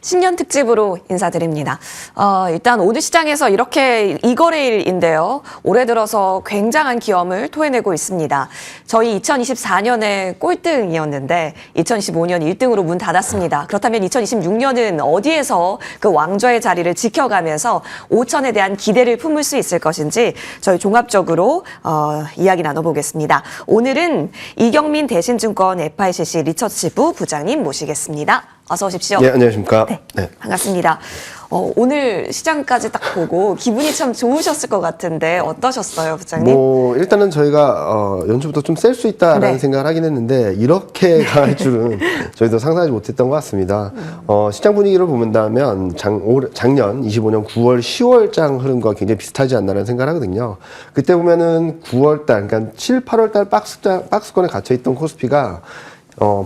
신년 특집으로 인사드립니다. 일단 오늘 시장에서 이렇게 이거래일인데요. 올해 들어서 굉장한 기염을 토해내고 있습니다. 저희 2024년에 꼴등이었는데 2025년 1등으로 문 닫았습니다. 그렇다면 2026년은 어디에서 그 왕좌의 자리를 지켜가면서 5천에 대한 기대를 품을 수 있을 것인지 저희 종합적으로 이야기 나눠보겠습니다. 오늘은 이경민 대신증권 FICC 리서치부 부장님 모시겠습니다. 어서 오십시오. 네, 안녕하십니까. 네, 반갑습니다. 오늘 시장까지 딱 보고 기분이 참 좋으셨을 것 같은데 어떠셨어요, 부장님? 일단은 저희가 연초부터 좀 셀 수 있다라는 네. 생각을 하긴 했는데 이렇게 강할 줄은 저희도 상상하지 못했던 것 같습니다. 시장 분위기를 보면 작년 25년 9월, 10월장 흐름과 굉장히 비슷하지 않나라는 생각을 하거든요. 그때 보면은 9월달, 그러니까 7, 8월달 박스권에 갇혀있던 코스피가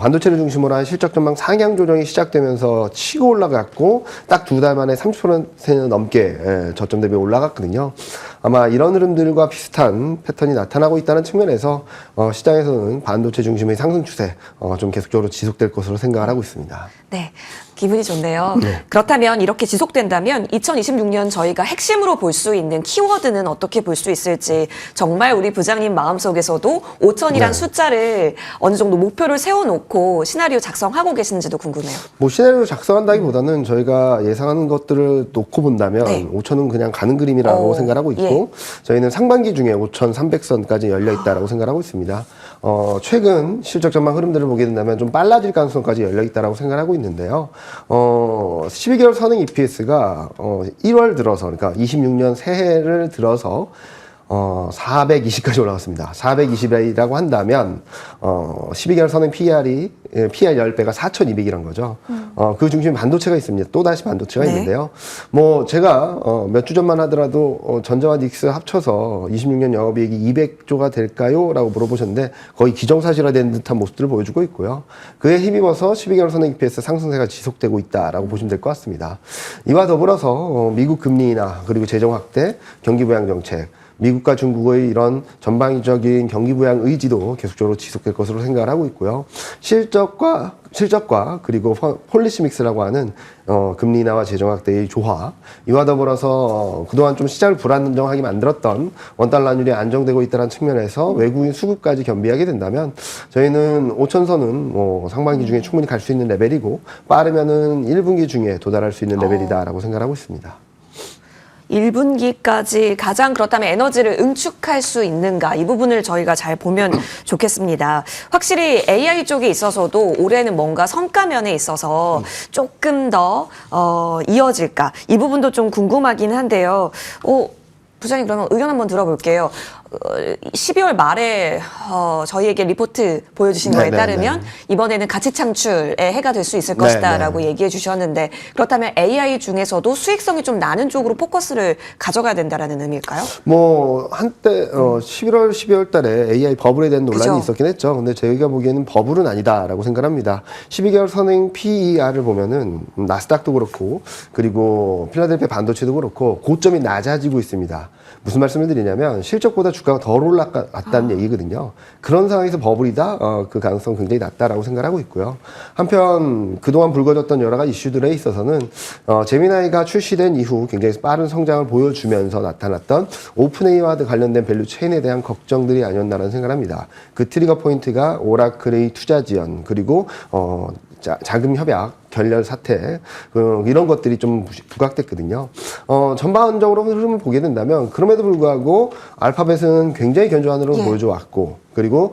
반도체를 중심으로 한 실적 전망 상향 조정이 시작되면서 치고 올라갔고 딱 두 달 만에 30% 넘게 저점 대비 올라갔거든요. 아마 이런 흐름들과 비슷한 패턴이 나타나고 있다는 측면에서 시장에서는 반도체 중심의 상승 추세 좀 계속적으로 지속될 것으로 생각을 하고 있습니다. 네, 기분이 좋네요. 네. 그렇다면 이렇게 지속된다면 2026년 저희가 핵심으로 볼 수 있는 키워드는 어떻게 볼 수 있을지 정말 우리 부장님 마음속에서도 5천이란 네. 숫자를 어느 정도 목표를 세워놓고 시나리오 작성하고 계신지도 궁금해요. 시나리오 작성한다기보다는 저희가 예상하는 것들을 놓고 본다면 네. 5천은 그냥 가는 그림이라고 생각하고 있고 저희는 상반기 중에 5,300선까지 열려 있다라고 생각하고 있습니다. 최근 실적 전망 흐름들을 보게 된다면 좀 빨라질 가능성까지 열려 있다라고 생각하고 있는데요. 12개월 선행 EPS가 1월 들어서, 그러니까 26년 새해를 들어서 420까지 올라갔습니다. 420이라고 한다면 12개월 선행 PR 10배가 4,200이란 거죠. 그 중심에 반도체가 있습니다. 또다시 반도체가 있는데요. 제가 몇 주 전만 하더라도 전자와 닉스 합쳐서 26년 영업이익이 200조가 될까요? 라고 물어보셨는데 거의 기정사실화된 듯한 모습들을 보여주고 있고요. 그에 힘입어서 12개월 선행 EPS 상승세가 지속되고 있다라고 보시면 될 것 같습니다. 이와 더불어서 미국 금리 인하 그리고 재정 확대, 경기 부양 정책, 미국과 중국의 이런 전방위적인 경기 부양 의지도 계속적으로 지속될 것으로 생각을 하고 있고요. 실적과 그리고 폴리시 믹스라고 하는 금리 인하와 재정 확대의 조화, 이와 더불어서 그동안 좀 시장을 불안정하게 만들었던 원달러율이 안정되고 있다는 측면에서 외국인 수급까지 겸비하게 된다면 저희는 5천선은 상반기 중에 충분히 갈 수 있는 레벨이고 빠르면은 1분기 중에 도달할 수 있는 레벨이다라고 생각하고 있습니다. 1분기까지 가장 그렇다면 에너지를 응축할 수 있는가 이 부분을 저희가 잘 보면 좋겠습니다. 확실히 AI 쪽에 있어서도 올해는 뭔가 성과면에 있어서 조금 더 이어질까 이 부분도 좀 궁금하긴 한데요. 부장님 그러면 의견 한번 들어볼게요. 12월 말에 저희에게 리포트 보여주신 거에 따르면 이번에는 가치 창출의 해가 될 수 있을 것이다라고 얘기해 주셨는데 그렇다면 AI 중에서도 수익성이 좀 나는 쪽으로 포커스를 가져가야 된다라는 의미일까요? 한때 11월, 12월 달에 AI 버블에 대한 논란이 있었긴 했죠. 근데 저희가 보기에는 버블은 아니다라고 생각합니다. 12개월 선행 PER을 보면은 나스닥도 그렇고 그리고 필라델피아 반도체도 그렇고 고점이 낮아지고 있습니다. 무슨 말씀을 드리냐면 실적보다 주가가 덜 올라갔다는 얘기거든요. 그런 상황에서 버블이다? 그 가능성 굉장히 낮다라고 생각하고 있고요. 한편 그동안 불거졌던 여러 가지 이슈들에 있어서는 제미나이가 출시된 이후 굉장히 빠른 성장을 보여주면서 나타났던 오픈AI와 관련된 밸류 체인에 대한 걱정들이 아니었나라는 생각을 합니다. 그 트리거 포인트가 오라클의 투자 지연 그리고 자금 협약, 결렬 사태 이런 것들이 좀 부각됐거든요. 전반적으로 흐름을 보게 된다면 그럼에도 불구하고 알파벳은 굉장히 견조한 흐름을 보여줘 왔고 그리고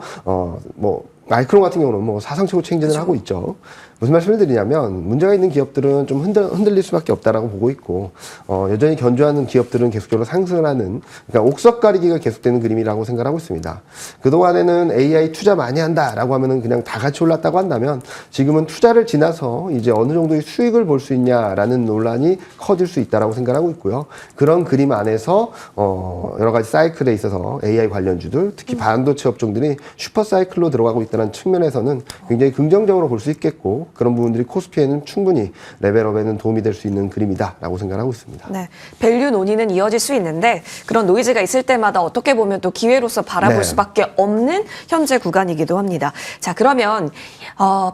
마이크론 같은 경우는 사상 최고 체인지를 하고 있죠. 무슨 말씀을 드리냐면 문제가 있는 기업들은 좀 흔들릴 수밖에 없다라고 보고 있고 여전히 견조하는 기업들은 계속적으로 상승을 하는 그러니까 옥석 가리기가 계속되는 그림이라고 생각하고 있습니다. 그동안에는 AI 투자 많이 한다라고 하면은 그냥 다 같이 올랐다고 한다면 지금은 투자를 지나서 이제 어느 정도의 수익을 볼 수 있냐라는 논란이 커질 수 있다라고 생각하고 있고요. 그런 그림 안에서 여러 가지 사이클에 있어서 AI 관련주들 특히 반도체 업종들이 슈퍼 사이클로 들어가고 있다는 것이라는 측면에서는 굉장히 긍정적으로 볼 수 있겠고 그런 부분들이 코스피에는 충분히 레벨업에는 도움이 될 수 있는 그림이다라고 생각하고 있습니다. 네, 밸류 논의는 이어질 수 있는데 그런 노이즈가 있을 때마다 어떻게 보면 또 기회로서 바라볼 네. 수밖에 없는 현재 구간이기도 합니다. 자, 그러면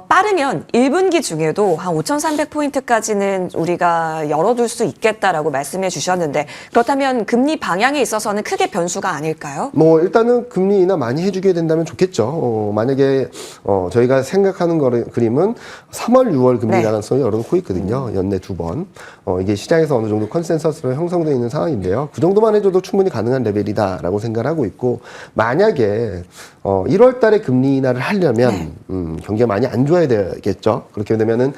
빠르면 1분기 중에도 한 5,300포인트까지는 우리가 열어둘 수 있겠다라고 말씀해 주셨는데 그렇다면 금리 방향에 있어서는 크게 변수가 아닐까요? 뭐 일단은 금리 인하 많이 해주게 된다면 좋겠죠. 만약에 저희가 생각하는 그림은 3월, 6월 금리 네. 가능성을 열어놓고 있거든요. 연내 2번. 이게 시장에서 어느 정도 컨센서스로 형성되어 있는 상황인데요. 그 정도만 해줘도 충분히 가능한 레벨이다라고 생각을 하고 있고 만약에 1월 달에 금리 인하를 하려면 경기가 많이 안 좋아야 되겠죠. 그렇게 되면은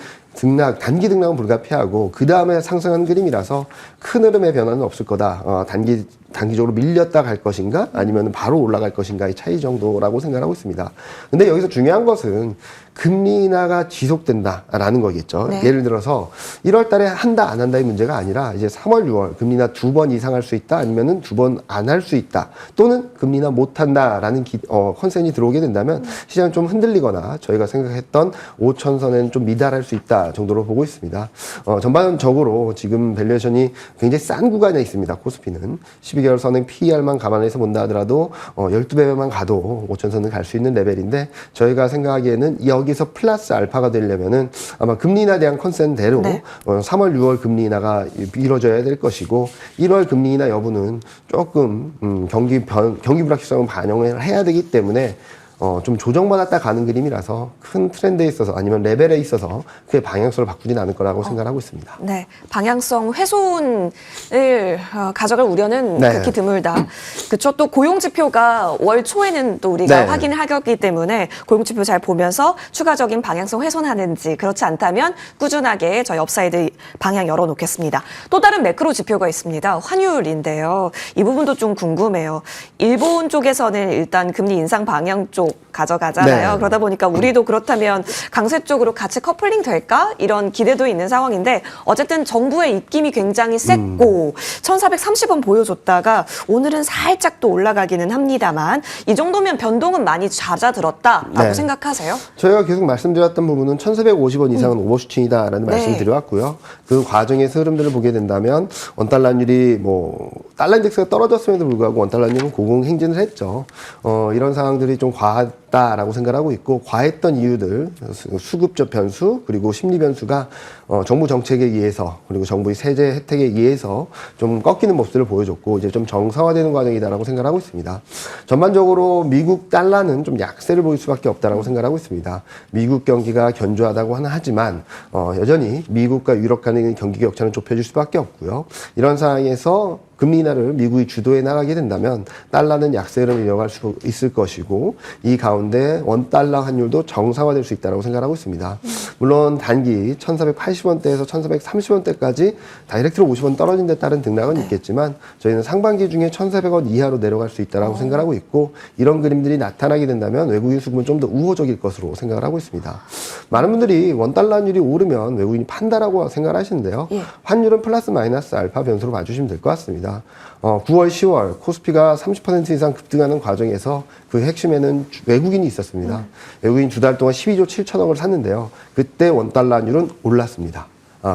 단기 등락은 불가피하고 그 다음에 상승한 그림이라서 큰 흐름의 변화는 없을 거다. 단기적으로 밀렸다 갈 것인가 아니면 바로 올라갈 것인가의 차이 정도라고 생각하고 있습니다. 근데 여기서 중요한 것은 금리 인하가 지속된다라는 거겠죠. 네. 예를 들어서 1월 달에 한다 안 한다의 문제가 아니라 이제 3월, 6월 금리 인하 2번 이상 할 수 있다 아니면은 2번 안 할 수 있다 또는 금리 인하 못 한다라는 컨센이 들어오게 된다면 시장은 좀 흔들리거나 저희가 생각했던 5천선에는 좀 미달할 수 있다 정도로 보고 있습니다. 전반적으로 지금 밸류에이션이 굉장히 싼 구간에 있습니다. 코스피는 12개월 선행 PER만 감안해서 본다 하더라도 12배만 가도 5천선은 갈 수 있는 레벨인데 저희가 생각하기에는 여기서 플러스 알파가 되려면은 아마 금리 인하에 대한 컨센대로 네. 3월, 6월 금리 인하가 이루어져야 될 것이고 1월 금리 인하 여부는 조금 경기 불확실성을 반영을 해야 되기 때문에 좀 조정받았다 가는 그림이라서 큰 트렌드에 있어서 아니면 레벨에 있어서 크게 방향성을 바꾸진 않을 거라고 생각하고 있습니다. 네, 방향성 훼손을 가져갈 우려는 네. 극히 드물다. 그렇죠. 또 고용 지표가 월 초에는 또 우리가 네. 확인하기 때문에 고용 지표 잘 보면서 추가적인 방향성 훼손하는지 그렇지 않다면 꾸준하게 저희 업사이드 방향 열어놓겠습니다. 또 다른 매크로 지표가 있습니다. 환율인데요. 이 부분도 좀 궁금해요. 일본 쪽에서는 일단 금리 인상 방향 쪽 가져가잖아요. 네. 그러다 보니까 우리도 그렇다면 강세 쪽으로 같이 커플링 될까? 이런 기대도 있는 상황인데 어쨌든 정부의 입김이 굉장히 셌고 1,430원 보여줬다가 오늘은 살짝 또 올라가기는 합니다만 이 정도면 변동은 많이 잦아들었다라고 네. 생각하세요? 저희가 계속 말씀드렸던 부분은 1,450원 이상은 오버슈팅이다라는 네. 말씀을 드려왔고요. 그 과정에서 흐름들을 보게 된다면 원달러율이 달러 인덱스가 떨어졌음에도 불구하고 원달러율은 고공행진을 했죠. 이런 상황들이 좀 과했다라고 생각하고 있고 과했던 이유들 수급적 변수 그리고 심리 변수가 정부 정책에 의해서 그리고 정부의 세제 혜택에 의해서 좀 꺾이는 모습들을 보여줬고 이제 좀 정상화되는 과정이다라고 생각하고 있습니다. 전반적으로 미국 달러는 좀 약세를 보일 수밖에 없다라고 생각하고 있습니다. 미국 경기가 견조하다고 하지만 여전히 미국과 유럽 간의 경기 격차는 좁혀질 수밖에 없고요. 이런 상황에서 금리 인하를 미국이 주도해 나가게 된다면 달러는 약세 흐름을 이어갈 수 있을 것이고 이 가운데 원달러 환율도 정상화될 수 있다고 생각하고 있습니다. 물론 단기 1,480원대에서 1,430원대까지 다이렉트로 50원 떨어진 데 따른 등락은 있겠지만 저희는 상반기 중에 1,400원 이하로 내려갈 수 있다고 생각하고 있고 이런 그림들이 나타나게 된다면 외국인 수급은 좀 더 우호적일 것으로 생각을 하고 있습니다. 많은 분들이 원달러 환율이 오르면 외국인이 판다라고 생각을 하시는데요. 환율은 플러스 마이너스 알파 변수로 봐주시면 될 것 같습니다. 9월, 10월 코스피가 30% 이상 급등하는 과정에서 그 핵심에는 외국인이 있었습니다. 외국인 2달 동안 12조 7천억을 샀는데요. 그때 원달러 환율은 올랐습니다.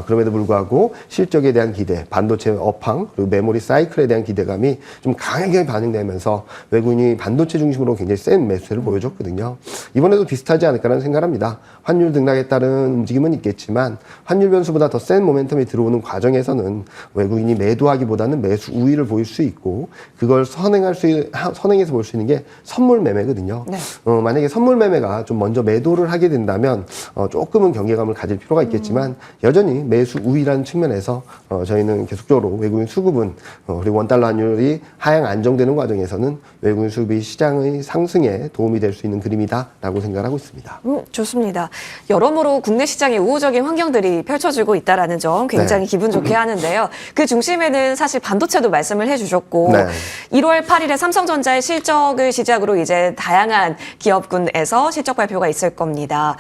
그럼에도 불구하고 실적에 대한 기대, 반도체 업황, 그리고 메모리 사이클에 대한 기대감이 좀 강하게 반영되면서 외국인이 반도체 중심으로 굉장히 센 매수세를 보여줬거든요. 이번에도 비슷하지 않을까라는 생각을 합니다. 환율 등락에 따른 움직임은 있겠지만 환율 변수보다 더 센 모멘텀이 들어오는 과정에서는 외국인이 매도하기보다는 매수 우위를 보일 수 있고 그걸 선행해서 볼 수 있는 게 선물 매매거든요. 네. 만약에 선물 매매가 좀 먼저 매도를 하게 된다면 조금은 경계감을 가질 필요가 있겠지만 여전히 매수 우위라는 측면에서 저희는 계속적으로 외국인 수급은 그리고 원달러 환율이 하향 안정되는 과정에서는 외국인 수급이 시장의 상승에 도움이 될 수 있는 그림이다라고 생각하고 있습니다. 좋습니다. 여러모로 국내 시장에 우호적인 환경들이 펼쳐지고 있다는 점 굉장히 네. 기분 좋게 하는데요. 그 중심에는 사실 반도체도 말씀을 해주셨고 네. 1월 8일에 삼성전자의 실적을 시작으로 이제 다양한 기업군에서 실적 발표가 있을 겁니다.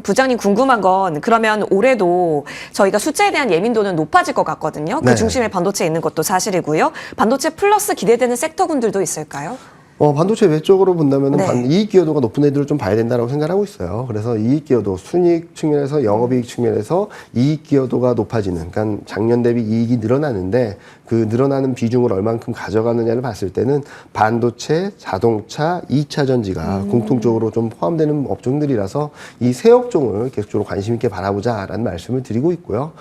부장님 궁금한 건 그러면 올해도 저희가 숫자에 대한 예민도는 높아질 것 같거든요. 그 네. 중심에 반도체 있는 것도 사실이고요. 반도체 플러스 기대되는 섹터군들도 있을까요? 반도체 외적으로 본다면 네. 이익 기여도가 높은 애들을 좀 봐야 된다고 생각하고 있어요. 그래서 이익 기여도, 순이익 측면에서 영업이익 측면에서 이익 기여도가 높아지는, 그러니까 작년 대비 이익이 늘어나는데 그 늘어나는 비중을 얼만큼 가져가느냐를 봤을 때는 반도체, 자동차, 2차 전지가 공통적으로 좀 포함되는 업종들이라서 이 세 업종을 계속적으로 관심 있게 바라보자라는 말씀을 드리고 있고요.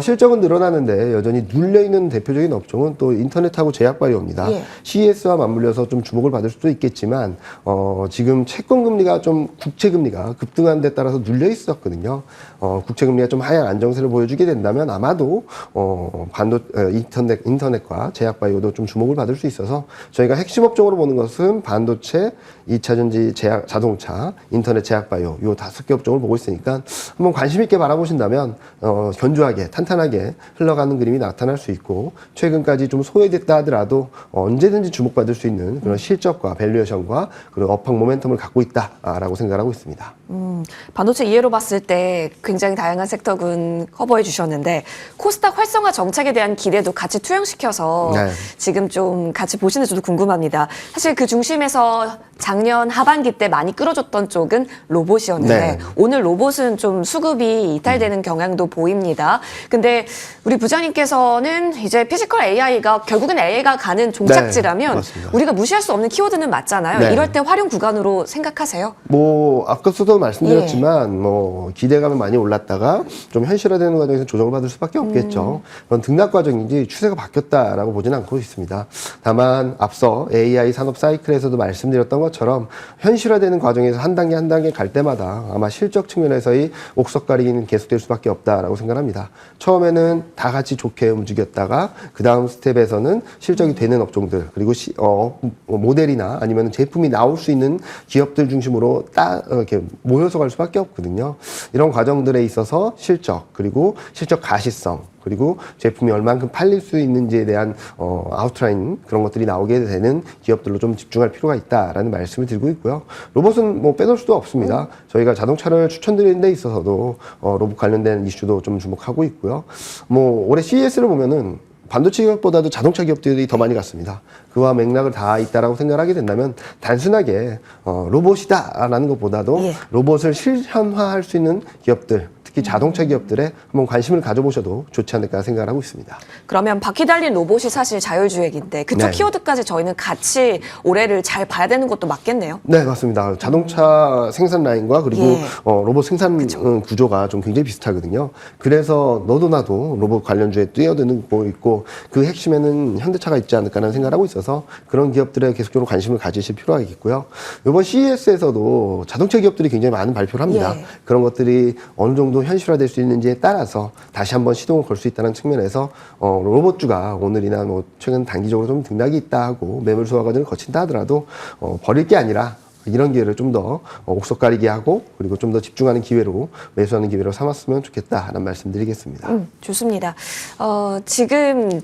실적은 늘어나는데 여전히 눌려있는 대표적인 업종은 또 인터넷하고 제약바이오입니다. 예. CES와 맞물려서 좀 주목을 받을 수도 있겠지만 지금 채권 금리가 좀 국채 금리가 급등한 데 따라서 눌려 있었거든요. 국채 금리가 좀 하향 안정세를 보여주게 된다면 아마도 인터넷과 제약바이오도 좀 주목을 받을 수 있어서 저희가 핵심 업종으로 보는 것은 반도체, 2차 전지, 자동차, 인터넷, 제약바이오 요 5개 업종을 보고 있으니까 한번 관심 있게 바라보신다면 견조하게 탄탄하게 흘러가는 그림이 나타날 수 있고 최근까지 좀 소외됐다 하더라도 언제든지 주목받을 수 있는 그런 실적과 밸류에이션과 그리고 업황 모멘텀을 갖고 있다라고 생각하고 있습니다. 반도체 이해로 봤을 때 굉장히 다양한 섹터군 커버해 주셨는데 코스닥 활성화 정책에 대한 기대도 같이 투영시켜서 네. 지금 좀 같이 보시는 저도 궁금합니다. 사실 그 중심에서 작년 하반기 때 많이 끌어줬던 쪽은 로봇이었는데 네. 오늘 로봇은 좀 수급이 이탈되는 경향도 보입니다. 근데 우리 부장님께서는 이제 피지컬 AI가 결국은 AI가 가는 종착지라면 맞습니다. 우리가 무시할 수 없는 키워드는 맞잖아요. 네. 이럴 때 활용 구간으로 생각하세요? 아까서도 말씀드렸지만, 기대감이 많이 올랐다가 좀 현실화되는 과정에서 조정을 받을 수밖에 없겠죠. 그런 등락 과정인지 추세가 바뀌었다라고 보지는 않고 있습니다. 다만, 앞서 AI 산업 사이클에서도 말씀드렸던 것처럼 현실화되는 과정에서 한 단계 한 단계 갈 때마다 아마 실적 측면에서의 옥석 가리기는 계속될 수밖에 없다라고 생각합니다. 처음에는 다 같이 좋게 움직였다가 그 다음 스텝에서는 실적이 되는 업종들 그리고 모델이나 아니면 제품이 나올 수 있는 기업들 중심으로 이렇게 모여서 갈 수밖에 없거든요. 이런 과정들에 있어서 실적 그리고 실적 가시성 그리고 제품이 얼만큼 팔릴 수 있는지에 대한 아웃라인 그런 것들이 나오게 되는 기업들로 좀 집중할 필요가 있다라는 말씀을 드리고 있고요. 로봇은 빼놓을 수도 없습니다. 저희가 자동차를 추천드리는 데 있어서도 로봇 관련된 이슈도 좀 주목하고 있고요. 올해 CES를 보면은 반도체 기업보다도 자동차 기업들이 더 많이 갔습니다. 그와 맥락을 다 있다라고 생각하게 된다면 단순하게 로봇이다라는 것보다도 로봇을 실현화할 수 있는 기업들 특히 자동차 기업들에 한번 관심을 가져보셔도 좋지 않을까 생각을 하고 있습니다. 그러면 바퀴 달린 로봇이 사실 자율주행인데 그쪽 네. 키워드까지 저희는 같이 올해를 잘 봐야 되는 것도 맞겠네요. 네, 맞습니다. 자동차 생산 라인과 그리고 로봇 생산 구조가 좀 굉장히 비슷하거든요. 그래서 너도 나도 로봇 관련주에 뛰어드는 거 있고 그 핵심에는 현대차가 있지 않을까라는 생각을 하고 있어서 그런 기업들에 계속적으로 관심을 가지실 필요가 있겠고요. 이번 CES에서도 자동차 기업들이 굉장히 많은 발표를 합니다. 그런 것들이 어느 정도 현실화될 수 있는지에 따라서 다시 한번 시동을 걸 수 있다는 측면에서 로봇주가 오늘이나 최근 단기적으로 좀 등락이 있다 하고 매물 소화 과정을 거친다 하더라도 버릴 게 아니라 이런 기회를 좀 더 옥석 가리게 하고 그리고 좀 더 집중하는 기회로 매수하는 기회로 삼았으면 좋겠다라는 말씀드리겠습니다. 좋습니다. 지금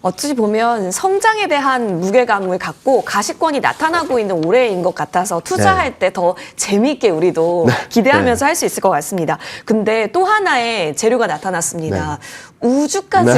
어찌 보면 성장에 대한 무게감을 갖고 가시권이 나타나고 있는 올해인 것 같아서 투자할 때 더 재미있게 우리도 기대하면서 할 수 있을 것 같습니다. 근데 또 하나의 재료가 나타났습니다. 우주까지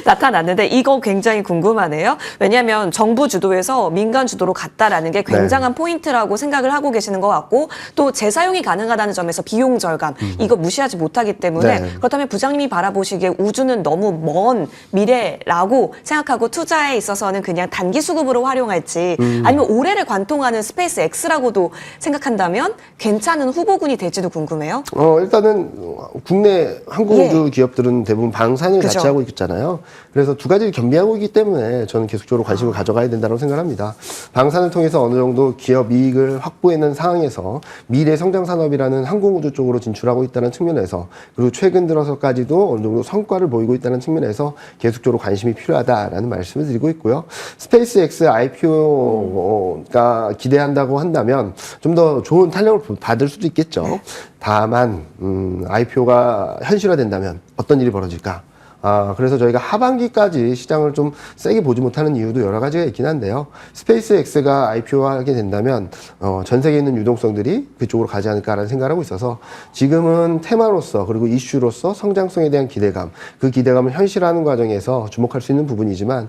나타났는데 이거 굉장히 궁금하네요. 왜냐하면 정부 주도에서 민간 주도로 갔다라는 게 굉장한 포인트라고 생각을 하고 계시는 것 같고 또 재사용이 가능하다는 점에서 비용 절감 이거 무시하지 못하기 때문에 그렇다면 부장님이 바라보시기에 우주는 너무 먼 미래라고 생각하고 투자에 있어서는 그냥 단기 수급으로 활용할지 아니면 올해를 관통하는 스페이스 X라고도 생각한다면 괜찮은 후보군이 될지도 궁금해요. 일단은 국내 항공우주 기업들은 대부분 방산을 그죠. 같이 하고 있잖아요. 그래서 두 가지를 겸비하고 있기 때문에 저는 계속적으로 관심을 가져가야 된다고 생각합니다. 방산을 통해서 어느 정도 기업 이익을 확보해낸 상황에서 미래 성장 산업이라는 항공우주 쪽으로 진출하고 있다는 측면에서 그리고 최근 들어서까지도 어느 정도 성과를 보이고 있다는 측면에서 계속적으로 관심이 필요하다라는 말씀을 드리고 있고요. 스페이스 X IPO가 기대한다고 한다면 좀 더 좋은 탄력을 받을 수도 있겠죠. 다만 IPO가 현실화된다면 어떤 일이 벌어질까? 그래서 저희가 하반기까지 시장을 좀 세게 보지 못하는 이유도 여러 가지가 있긴 한데요. 스페이스X가 IPO하게 된다면 전 세계에 있는 유동성들이 그쪽으로 가지 않을까라는 생각을 하고 있어서 지금은 테마로서 그리고 이슈로서 성장성에 대한 기대감, 그 기대감을 현실화하는 과정에서 주목할 수 있는 부분이지만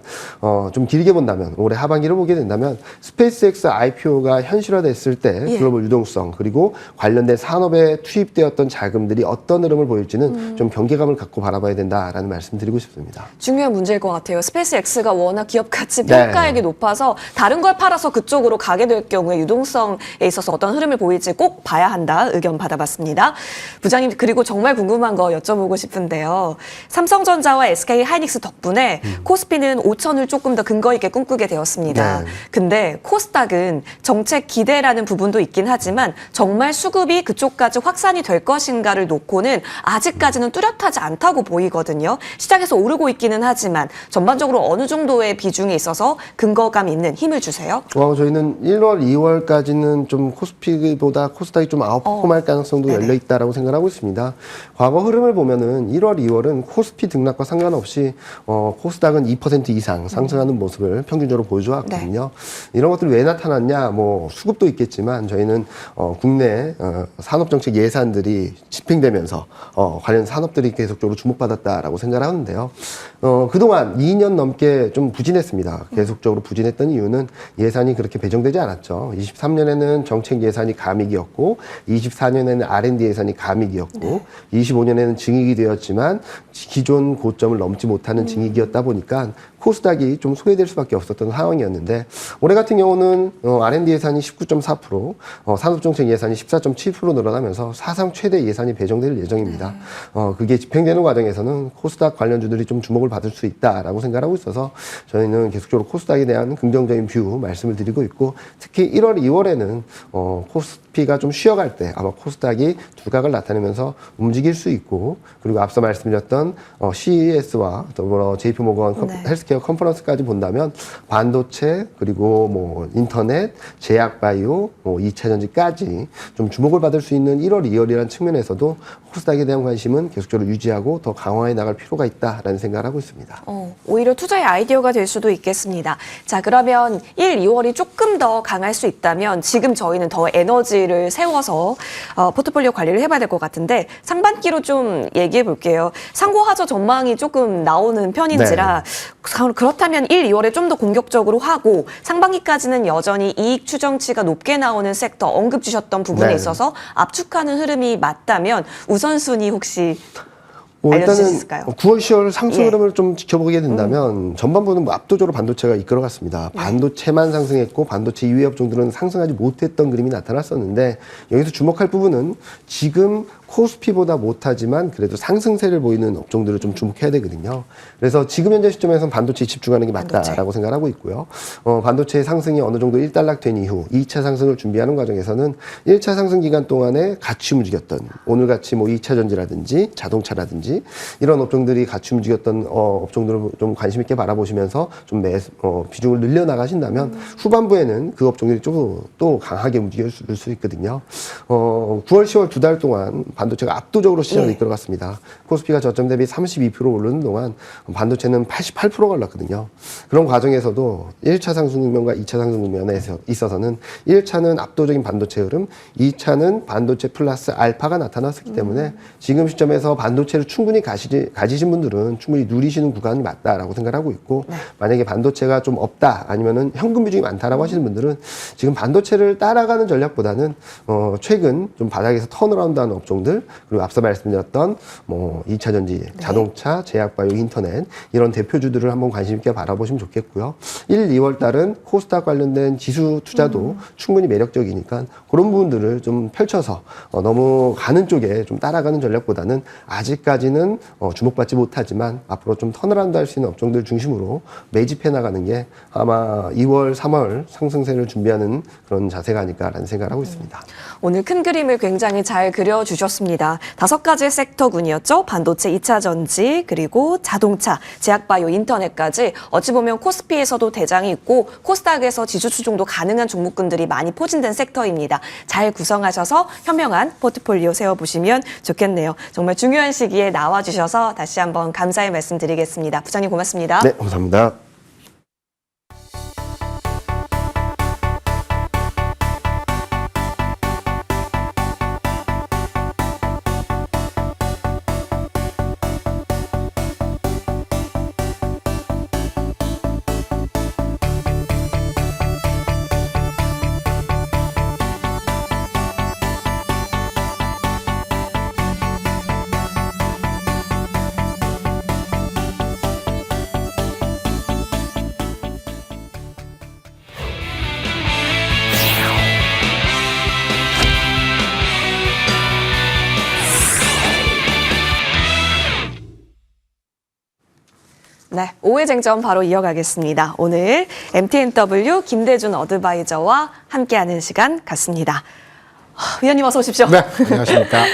좀 길게 본다면 올해 하반기를 보게 된다면 스페이스X IPO가 현실화됐을 때 글로벌 유동성 그리고 관련된 산업에 투입되었던 자금들이 어떤 흐름을 보일지는 좀 경계감을 갖고 바라봐야 된다라는 말씀드리고 싶습니다. 중요한 문제일 것 같아요. 스페이스X가 워낙 기업 가치 평가액이 높아서 다른 걸 팔아서 그쪽으로 가게 될 경우에 유동성에 있어서 어떤 흐름을 보일지 꼭 봐야 한다 의견 받아봤습니다. 부장님 그리고 정말 궁금한 거 여쭤보고 싶은데요. 삼성전자와 SK하이닉스 덕분에 코스피는 5천을 조금 더 근거 있게 꿈꾸게 되었습니다. 네. 근데 코스닥은 정책 기대라는 부분도 있긴 하지만 정말 수급이 그쪽까지 확산이 될 것인가를 놓고는 아직까지는 뚜렷하지 않다고 보이거든요. 시장에서 오르고 있기는 하지만 전반적으로 어느 정도의 비중이 있어서 근거감 있는 힘을 주세요? 저희는 1월, 2월까지는 좀 코스피보다 코스닥이 좀 아웃퍼폼할 가능성도 열려 있다라고 생각하고 있습니다. 과거 흐름을 보면은 1월, 2월은 코스피 등락과 상관없이 코스닥은 2% 이상 상승하는 모습을 평균적으로 보여줘왔거든요. 이런 것들이 왜 나타났냐? 뭐 수급도 있겠지만 저희는 국내 산업정책 예산들이 집행되면서 관련 산업들이 계속적으로 주목받았다라고 생각을 하는데요. 그동안 2년 넘게 좀 부진했습니다. 계속적으로 부진했던 이유는 예산이 그렇게 배정되지 않았죠. 23년에는 정책 예산이 감익이었고 24년에는 R&D 예산이 감익이었고 25년에는 증액이 되었지만 기존 고점을 넘지 못하는 증액이었다 보니까 코스닥이 좀 소외될 수밖에 없었던 상황이었는데 올해 같은 경우는 R&D 예산이 19.4%, 산업정책 예산이 14.7% 늘어나면서 사상 최대 예산이 배정될 예정입니다. 그게 집행되는 과정에서는 코스닥 관련주들이 좀 주목을 받을 수 있다라고 생각하고 있어서 저희는 계속적으로 코스닥에 대한 긍정적인 뷰 말씀을 드리고 있고 특히 1월, 2월에는 코스피가 좀 쉬어갈 때 아마 코스닥이 두각을 나타내면서 움직일 수 있고 그리고 앞서 말씀드렸던 CES와 더불어 JP모건 헬스케어 컨퍼런스까지 본다면 반도체 그리고 뭐 인터넷, 제약바이오, 2차 전지까지 좀 주목을 받을 수 있는 1월, 2월이라는 측면에서도 코스닥에 대한 관심은 계속적으로 유지하고 더 강화해 나갈 필요가 있다라는 생각을 하고 있습니다. 오히려 투자의 아이디어가 될 수도 있겠습니다. 자, 그러면 1, 2월이 조금 더 강할 수 있다면 지금 저희는 더 에너지를 세워서 포트폴리오 관리를 해봐야 될 것 같은데 상반기로 좀 얘기해 볼게요. 상고하저 전망이 조금 나오는 편인지라 그렇다면 1, 2월에 좀 더 공격적으로 하고 상반기까지는 여전히 이익 추정치가 높게 나오는 섹터 언급 주셨던 부분에 있어서 압축하는 흐름이 맞다면 우선순위 혹시 알려주실 수 있을까요? 9월, 10월 상승 흐름을 좀 지켜보게 된다면 전반부는 뭐 압도적으로 반도체가 이끌어갔습니다. 반도체만 상승했고 반도체 이외 업종들은 상승하지 못했던 그림이 나타났었는데 여기서 주목할 부분은 지금 코스피보다 못하지만 그래도 상승세를 보이는 업종들을 좀 주목해야 되거든요. 그래서 지금 현재 시점에서는 반도체에 집중하는 게 맞다라고 생각하고 있고요. 반도체의 상승이 어느 정도 일단락된 이후 2차 상승을 준비하는 과정에서는 1차 상승 기간 동안에 같이 움직였던 오늘같이 뭐 2차 전지라든지 자동차라든지 이런 업종들이 같이 움직였던 업종들을 좀 관심 있게 바라보시면서 좀 비중을 늘려나가신다면 후반부에는 그 업종들이 좀 또 강하게 움직일 수 있거든요. 9월, 10월 두 달 동안 반도체가 압도적으로 시장을 이끌어갔습니다. 코스피가 저점 대비 32% 오르는 동안 반도체는 88%가 올랐거든요. 그런 과정에서도 1차 상승 국면과 2차 상승 국면에 있어서는 1차는 압도적인 반도체 흐름, 2차는 반도체 플러스 알파가 나타났기 때문에 지금 시점에서 반도체를 충분히 가지신 분들은 충분히 누리시는 구간이 맞다라고 생각하고 있고 만약에 반도체가 좀 없다 아니면은 현금 비중이 많다라고 하시는 분들은 지금 반도체를 따라가는 전략보다는 최근 좀 바닥에서 턴어라운드하는 업종들 그리고 앞서 말씀드렸던 뭐 2차 전지, 자동차, 제약바이오, 인터넷 이런 대표주들을 한번 관심 있게 바라보시면 좋겠고요. 1, 2월 달은 코스닥 관련된 지수 투자도 충분히 매력적이니까 그런 부분들을 좀 펼쳐서 너무 가는 쪽에 좀 따라가는 전략보다는 아직까지는 주목받지 못하지만 앞으로 좀 턴어라운드 할 수 있는 업종들 중심으로 매집해 나가는 게 아마 2월, 3월 상승세를 준비하는 그런 자세가 아닐까라는 생각을 하고 있습니다. 오늘 큰 그림을 굉장히 잘 그려주셨습니다. 그렇습니다. 5가지의 섹터군이었죠. 반도체, 2차 전지, 그리고 자동차, 제약바이오, 인터넷까지 어찌 보면 코스피에서도 대장이 있고 코스닥에서 지수 추종도 가능한 종목군들이 많이 포진된 섹터입니다. 잘 구성하셔서 현명한 포트폴리오 세워보시면 좋겠네요. 정말 중요한 시기에 나와주셔서 다시 한번 감사의 말씀 드리겠습니다. 부장님 고맙습니다. 네, 감사합니다. 네, 5회 쟁점 바로 이어가겠습니다. 오늘 MTNW 김대준 어드바이저와 함께하는 시간 같습니다. 위원님 어서 오십시오. 네, 안녕하십니까.